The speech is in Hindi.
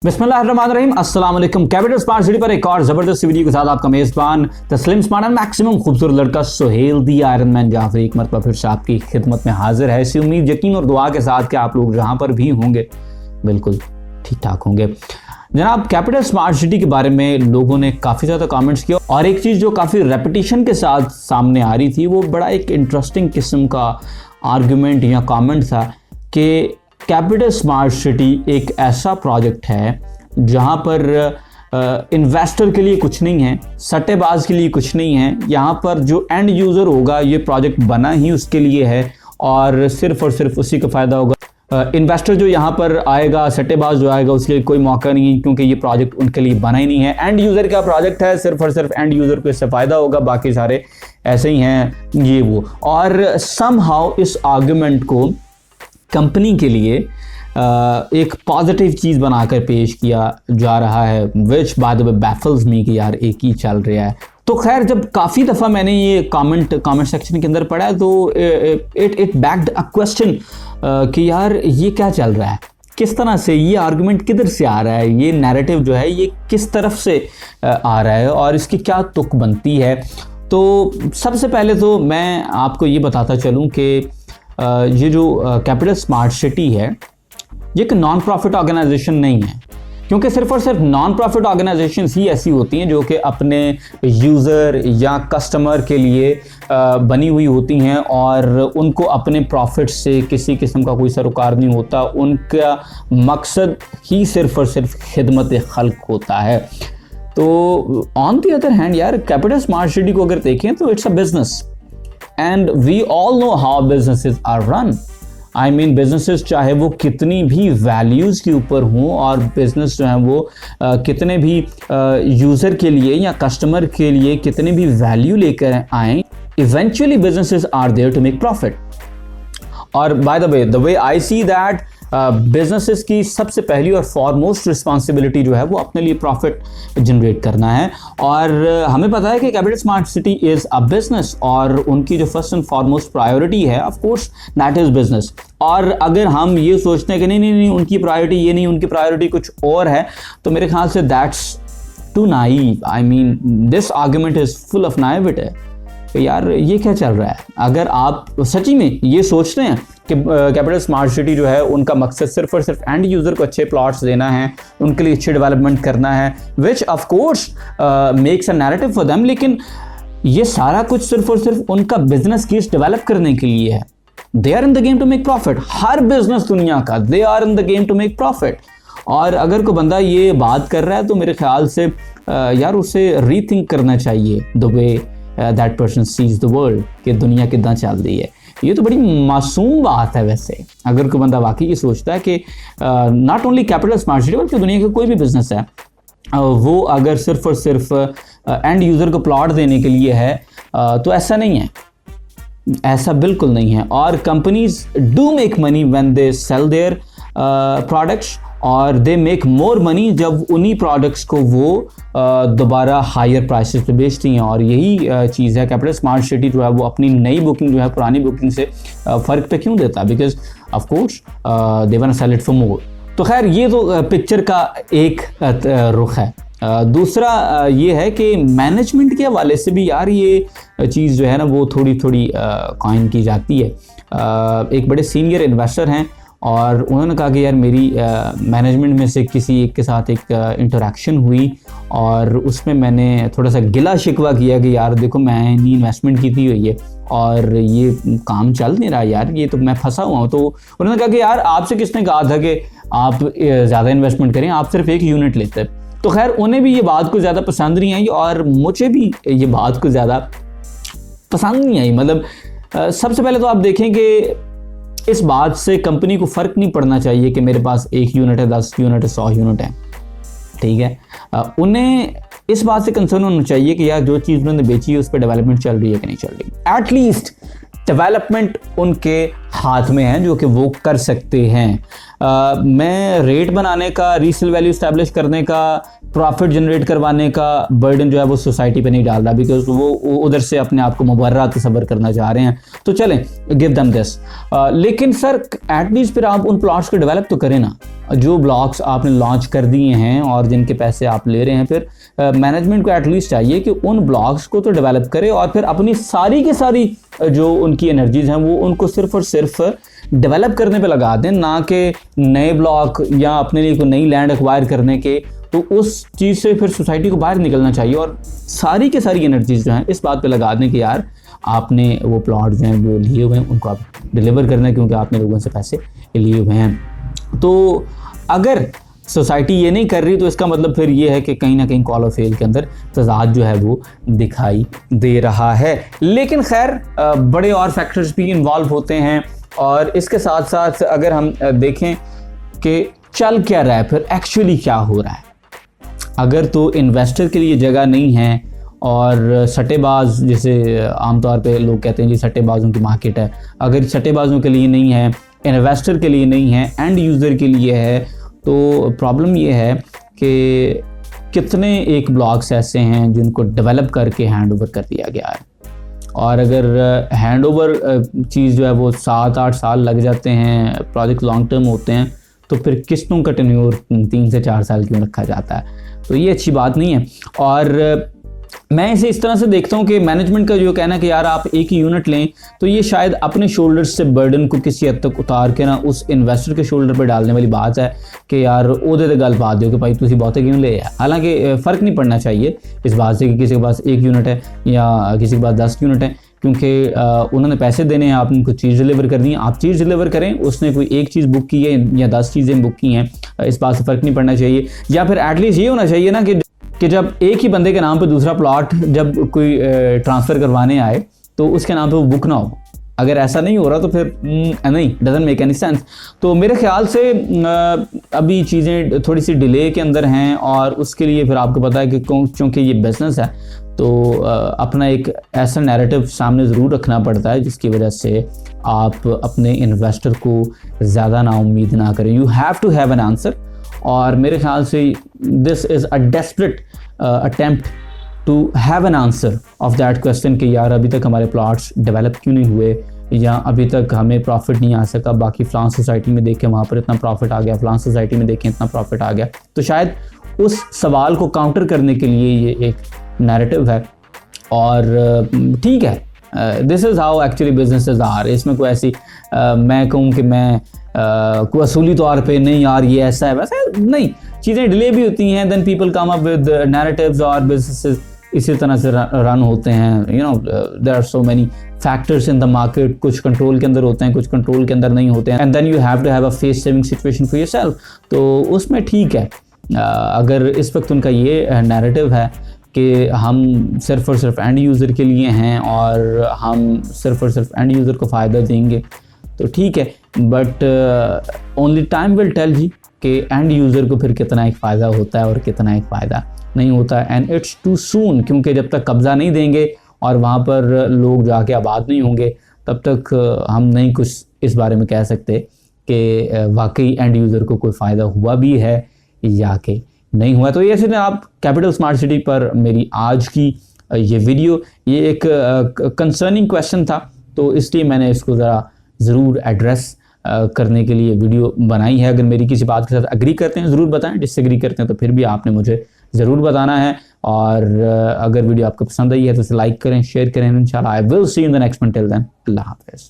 बिस्मिल्लाहिर्रहमानिर्रहीम, अस्सलाम वालेकुम। कैपिटल स्मार्ट सिटी पर एक और जबरदस्त वीडियो के साथ आपका मेजबान तस्लीम स्मार्ट एंड मैक्सिमम खूबसूरत लड़का सुहेल दी आयरन मैन जाफरी एक मरतबा फिर से आपकी खिदमत में हाजिर है। इसी उम्मीद, यकीन और दुआ के साथ कि आप लोग जहां पर भी होंगे बिल्कुल ठीक ठाक होंगे। जनाब, कैपिटल स्मार्ट सिटी के बारे में लोगों ने काफ़ी ज़्यादा कमेंट्स किया और एक चीज़ जो काफ़ी रेपिटेशन के साथ सामने आ रही थी वो बड़ा एक इंटरेस्टिंग किस्म का आर्गुमेंट या कमेंट था कि कैपिटल स्मार्ट सिटी एक ऐसा प्रोजेक्ट है जहां पर इन्वेस्टर के लिए कुछ नहीं है, सट्टेबाज के लिए कुछ नहीं है। यहाँ पर जो एंड यूज़र होगा ये प्रोजेक्ट बना ही उसके लिए है और सिर्फ उसी का फ़ायदा होगा। इन्वेस्टर जो यहाँ पर आएगा, सट्टेबाज जो आएगा, उसके लिए कोई मौका नहीं है क्योंकि ये प्रोजेक्ट उनके लिए बना ही नहीं है। एंड यूज़र का प्रोजेक्ट है, सिर्फ और सिर्फ एंड यूज़र को इससे फ़ायदा होगा, बाकी सारे ऐसे ही हैं ये वो। और समहाउ इस आर्गुमेंट को कंपनी के लिए एक पॉजिटिव चीज़ बनाकर पेश किया जा रहा है, which by the way baffles me कि यार एक ही चल रहा है। तो खैर, जब काफ़ी दफ़ा मैंने ये कमेंट सेक्शन के अंदर पढ़ा तो इट बैक्ड अ क्वेश्चन कि यार ये क्या चल रहा है, किस तरह से ये आर्गुमेंट किधर से आ रहा है, ये नैरेटिव जो है ये किस तरफ से आ रहा है और इसकी क्या तुक बनती है। तो सबसे पहले तो मैं आपको ये बताता चलूँ कि ये जो कैपिटल स्मार्ट सिटी है ये एक नॉन प्रॉफिट ऑर्गेनाइजेशन नहीं है, क्योंकि सिर्फ और सिर्फ नॉन प्रॉफिट ऑर्गेनाइजेशंस ही ऐसी होती हैं जो कि अपने यूज़र या कस्टमर के लिए बनी हुई होती हैं और उनको अपने प्रॉफिट से किसी किस्म का कोई सरोकार नहीं होता। उनका मकसद ही सिर्फ और सिर्फ खिदमत खल्क होता है। तो ऑन द अदर हैंड यार, कैपिटल स्मार्ट सिटी को अगर देखें तो it's a business and we all know how businesses are run. I mean businesses चाहे वो कितनी भी वैल्यूज़ के ऊपर हों और बिजनेस जो है वो कितने भी यूज़र के लिए या कस्टमर के लिए कितने भी वैल्यू लेकर आएँ, eventually businesses are there to make profit. और by the way I see that businesses की सबसे पहली और फॉरमोस्ट रिस्पॉन्सिबिलिटी जो है वो अपने लिए प्रॉफिट जनरेट करना है। और हमें पता है कि capital smart city is a business और उनकी जो फर्स्ट एंड फॉरमोस्ट प्रायोरिटी है of course that is business. और अगर हम ये सोचते हैं कि नहीं उनकी प्रायोरिटी ये नहीं, उनकी प्रायोरिटी कुछ और है, तो मेरे ख्याल से that's too naive. I mean this argument is full of naivety. यार ये क्या चल रहा है? अगर आप सच्ची में ये सोचते हैं कि कैपिटल स्मार्ट सिटी जो है उनका मकसद सिर्फ और सिर्फ एंड यूज़र को अच्छे प्लॉट्स देना है, उनके लिए अच्छी डेवलपमेंट करना है, which of course makes a narrative for them, लेकिन ये सारा कुछ सिर्फ और सिर्फ उनका बिजनेस केस डेवलप करने के लिए है। They are in the game to make profit. हर बिजनेस दुनिया का they are in the game to make profit. और अगर कोई बंदा ये बात कर रहा है तो मेरे ख्याल से यार उसे रीथिंक करना चाहिए the way that person sees the world, कि दुनिया कितना चल रही है। ये तो बड़ी मासूम बात है वैसे, अगर कोई बंदा वाकई ये सोचता है कि not only capital smart city बल्कि दुनिया का कोई भी बिजनेस है वो अगर सिर्फ और सिर्फ एंड यूज़र को प्लॉट देने के लिए है, तो ऐसा नहीं है, ऐसा बिल्कुल नहीं है। और companies do make money when they sell their products और दे मेक मोर मनी जब उन्हीं प्रोडक्ट्स को वो दोबारा हायर प्राइसेस पे बेचती हैं। और यही चीज़ है, कैपिटल स्मार्ट सिटी जो है वो अपनी नई बुकिंग जो है पुरानी बुकिंग से फ़र्क पे क्यों देता? Because of course they want to sell it for more. तो खैर, ये तो पिक्चर का एक रुख है। दूसरा ये है कि मैनेजमेंट के हवाले से भी यार ये चीज़ जो है ना वो थोड़ी कॉइन की जाती है। एक बड़े सीनियर इन्वेस्टर हैं और उन्होंने कहा कि यार मेरी मैनेजमेंट में से किसी एक के साथ एक इंटरेक्शन हुई और उसमें मैंने थोड़ा सा गिला शिकवा किया कि यार देखो मैं नहीं इन्वेस्टमेंट की थी हुई है और ये काम चल नहीं रहा यार, ये तो मैं फंसा हुआ हूँ। तो उन्होंने कहा कि यार आपसे किसने कहा था कि आप ज़्यादा इन्वेस्टमेंट करें, आप सिर्फ एक यूनिट लेते। तो खैर उन्हें भी ये बात को ज़्यादा पसंद नहीं आई और मुझे भी ये बात को ज़्यादा पसंद नहीं आई। मतलब सबसे पहले तो आप देखें कि इस बात से कंपनी को फ़र्क नहीं पड़ना चाहिए कि मेरे पास 1 यूनिट है, 10 यूनिट है, 100 यूनिट है, ठीक है। उन्हें इस बात से कंसर्न होना चाहिए कि यार जो चीज़ उन्होंने बेची है उस पर डेवलपमेंट चल रही है कि नहीं चल रही। एटलीस्ट डेवलपमेंट उनके हाथ में हैं जो कि वो कर सकते हैं। मैं रेट बनाने का, रीसेल वैल्यू स्टैब्लिश करने का, प्रॉफिट जनरेट करवाने का बर्डन जो है वो सोसाइटी पे नहीं डाल रहा, बिकॉज वो उधर से अपने आप को मुबर्रा तसव्वुर करना चाह रहे हैं। तो चलें, गिव देम दिस। लेकिन सर एटलीस्ट फिर आप उन प्लॉट्स को डेवलप तो करें ना, जो ब्लॉक्स आपने लॉन्च कर दिए हैं और जिनके पैसे आप ले रहे हैं, फिर मैनेजमेंट को एटलीस्ट चाहिए कि उन ब्लॉक्स को तो डेवलप करे और फिर अपनी सारी की सारी जो उनकी एनर्जीज हैं वो उनको सिर्फ और सिर्फ डेवलप करने पे लगा दें, ना कि नए ब्लॉक या अपने लिए कोई नई लैंड एक्वायर करने के। तो उस चीज़ से फिर सोसाइटी को बाहर निकलना चाहिए और सारी के सारी एनर्जीज जो हैं इस बात पे लगा दें कि यार आपने वो प्लॉट जो हैं वो लिए हुए हैं, उनको आप डिलीवर करना है, क्योंकि आपने लोगों से पैसे लिए हुए हैं। तो अगर सोसाइटी ये नहीं कर रही तो इसका मतलब फिर ये है कि कहीं ना कहीं कॉल ऑफ फेल के अंदर तजाद जो है वो दिखाई दे रहा है। लेकिन खैर बड़े और फैक्टर्स भी इन्वॉल्व होते हैं, और इसके साथ साथ अगर हम देखें कि चल क्या रहा है, फिर एक्चुअली क्या हो रहा है। अगर तो इन्वेस्टर के लिए जगह नहीं है और सट्टेबाज, जैसे आमतौर पे लोग कहते हैं जी सट्टेबाजों की मार्केट है, अगर सट्टेबाजों के लिए नहीं है, इन्वेस्टर के लिए नहीं है, एंड यूज़र के लिए है, तो प्रॉब्लम ये है कि कितने एक ब्लॉक्स ऐसे हैं जिनको डेवलप करके हैंड ओवर कर दिया गया है। और अगर हैंड ओवर चीज़ जो है वो 7-8 साल लग जाते हैं, प्रोजेक्ट लॉन्ग टर्म होते हैं, तो फिर किस्तों का टेन्योर 3 से 4 साल क्यों रखा जाता है, तो ये अच्छी बात नहीं है। और मैं इसे इस तरह से देखता हूँ कि मैनेजमेंट का जो कहना है कि यार आप एक ही यूनिट लें, तो ये शायद अपने शोल्डर्स से बर्डन को किसी हद तक उतार के ना उस इन्वेस्टर के शोल्डर पर डालने वाली बात है कि यार ओदे ते गल पा दो कि भाई तुसी बहुते क्यों ले। हालांकि फ़र्क नहीं पड़ना चाहिए इस बात से कि किसी के पास 1 यूनिट है या किसी के पास 10 यूनिट है, क्योंकि उन्होंने पैसे देने हैं, आपने कुछ चीज़ डिलीवर करनी है, आप चीज़ डिलीवर करें। उसने कोई एक चीज़ बुक की है या 10 चीज़ें बुक की हैं, इस बात से फ़र्क नहीं पड़ना चाहिए। या फिर एटलीस्ट ये होना चाहिए ना कि जब एक ही बंदे के नाम पे दूसरा प्लॉट जब कोई ट्रांसफ़र करवाने आए तो उसके नाम पे वो बुक ना हो। अगर ऐसा नहीं हो रहा तो फिर नहीं, डजंट मेक एनी सेंस। तो मेरे ख्याल से अभी चीज़ें थोड़ी सी डिले के अंदर हैं, और उसके लिए फिर आपको पता है कि क्योंकि ये बिज़नेस है तो अपना एक ऐसा नैरेटिव सामने ज़रूर रखना पड़ता है जिसकी वजह से आप अपने इन्वेस्टर को ज़्यादा नाउम्मीद ना करें। You have to have an answer, और मेरे ख्याल से this is a desperate attempt to have an answer of that question कि यार अभी तक हमारे प्लॉट्स डेवलप क्यों नहीं हुए, या अभी तक हमें प्रॉफिट नहीं आ सका। बाकी फ़लान सोसाइटी में देखें वहाँ पर इतना प्रॉफिट आ गया, फ़लान सोसाइटी में देखें इतना प्रॉफिट आ गया। तो शायद उस सवाल को काउंटर करने के लिए ये एक नैरेटिव है, और ठीक है, this is how actually businesses are. इसमें कोई ऐसी मैं कहूँ कि मैं कोई असूली तौर पे नहीं यार ये ऐसा है वैसा नहीं, चीज़ें डिले भी होती हैं, then people come up with narratives, और बिजनेसेस इसी तरह से रन होते हैं। You know there are so many factors in the market, कुछ कंट्रोल के अंदर होते हैं, कुछ कंट्रोल के अंदर नहीं होते हैं, and then you have to have a face saving situation for yourself. तो उसमें ठीक है, अगर इस वक्त उनका ये नैरेटिव है कि हम सिर्फ और सिर्फ एंड यूज़र के लिए हैं और हम सिर्फ और सिर्फ एंड यूज़र को फ़ायदा देंगे, तो ठीक है। But only time will tell जी कि एंड यूज़र को फिर कितना एक फ़ायदा होता है और कितना एक फ़ायदा नहीं होता है, एंड इट्स टू सून, क्योंकि जब तक कब्ज़ा नहीं देंगे और वहाँ पर लोग जाके आबाद नहीं होंगे तब तक हम नहीं कुछ इस बारे में कह सकते कि वाकई एंड यूज़र को कोई फ़ायदा हुआ भी है या कि नहीं हुआ। तो ये ऐसे आप कैपिटल स्मार्ट सिटी पर मेरी आज की ये वीडियो, ये एक कंसर्निंग क्वेश्चन था, तो इसलिए मैंने इसको ज़रूर एड्रेस करने के लिए वीडियो बनाई है। अगर मेरी किसी बात के साथ एग्री करते हैं ज़रूर बताएं, डिसएग्री करते हैं तो फिर भी आपने मुझे ज़रूर बताना है। और अगर वीडियो आपको पसंद आई है तो इसे लाइक करें, शेयर करें। इंशाल्लाह I will see you in the next one. Till then अल्लाह हाफ़िज़।